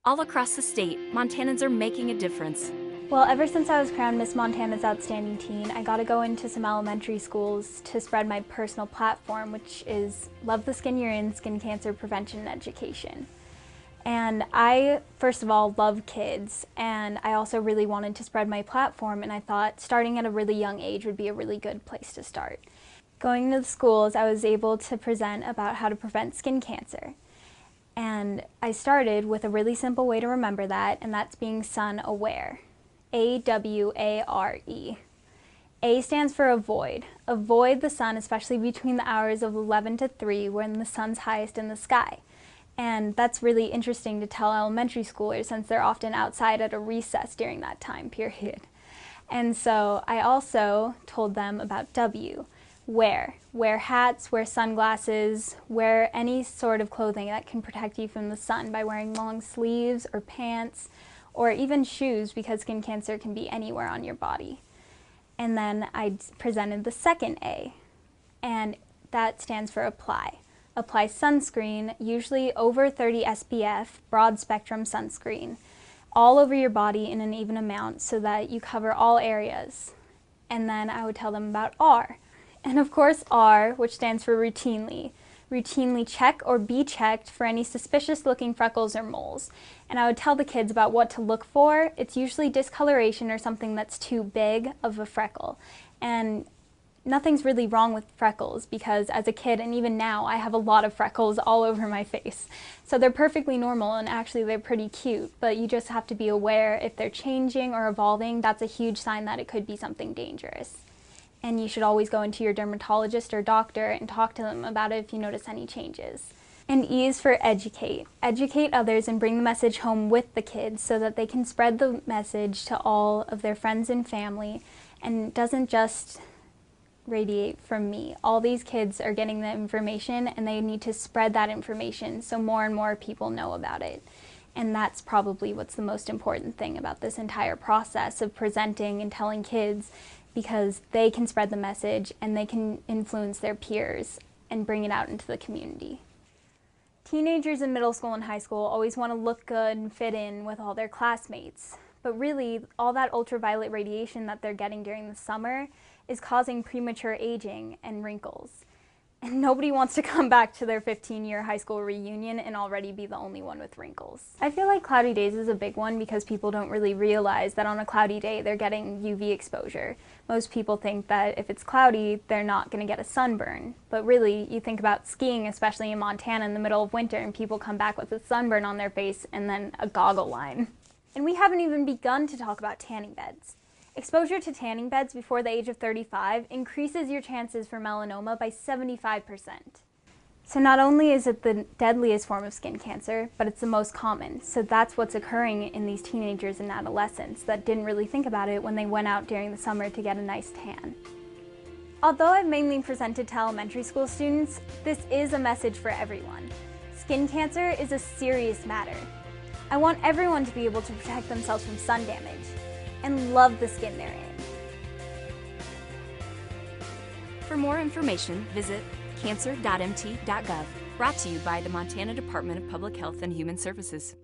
All across the state, Montanans are making a difference. Well, ever since I was crowned Miss Montana's Outstanding Teen, I got to go into some elementary schools to spread my personal platform, which is Love the Skin You're In, Skin Cancer Prevention and Education. And I, first of all, love kids, and I also really wanted to spread my platform, and I thought starting at a really young age would be a really good place to start. Going to the schools, I was able to present about how to prevent skin cancer. And I started with a really simple way to remember that, and that's being sun aware. A-W-A-R-E. A stands for avoid. Avoid the sun, especially between the hours of 11 to 3 when the sun's highest in the sky. And that's really interesting to tell elementary schoolers since they're often outside at a recess during that time period. And so I also told them about W. Wear. Wear hats, wear sunglasses, wear any sort of clothing that can protect you from the sun by wearing long sleeves or pants or even shoes because skin cancer can be anywhere on your body. And then I presented the second A, and that stands for apply. Apply sunscreen, usually over 30 SPF, broad spectrum sunscreen, all over your body in an even amount so that you cover all areas. And then I would tell them about R. And of course R, which stands for routinely. Routinely check or be checked for any suspicious looking freckles or moles. And I would tell the kids about what to look for. It's usually discoloration or something that's too big of a freckle. And nothing's really wrong with freckles because as a kid and even now I have a lot of freckles all over my face. So they're perfectly normal and actually they're pretty cute, but you just have to be aware if they're changing or evolving, that's a huge sign that it could be something dangerous. And you should always go into your dermatologist or doctor and talk to them about it if you notice any changes. And E is for educate. Educate others and bring the message home with the kids so that they can spread the message to all of their friends and family and it doesn't just radiate from me. All these kids are getting the information and they need to spread that information so more and more people know about it. And that's probably what's the most important thing about this entire process of presenting and telling kids, because they can spread the message and they can influence their peers and bring it out into the community. Teenagers in middle school and high school always want to look good and fit in with all their classmates. But really, all that ultraviolet radiation that they're getting during the summer is causing premature aging and wrinkles. And nobody wants to come back to their 15-year high school reunion and already be the only one with wrinkles. I feel like cloudy days is a big one because people don't really realize that on a cloudy day they're getting UV exposure. Most people think that if it's cloudy, they're not going to get a sunburn. But really, you think about skiing, especially in Montana in the middle of winter, and people come back with a sunburn on their face and then a goggle line. And we haven't even begun to talk about tanning beds. Exposure to tanning beds before the age of 35 increases your chances for melanoma by 75%. So not only is it the deadliest form of skin cancer, but it's the most common. So that's what's occurring in these teenagers and adolescents that didn't really think about it when they went out during the summer to get a nice tan. Although I've mainly presented to elementary school students, this is a message for everyone. Skin cancer is a serious matter. I want everyone to be able to protect themselves from sun damage and love the skin they're in. For more information, visit cancer.mt.gov. Brought to you by the Montana Department of Public Health and Human Services.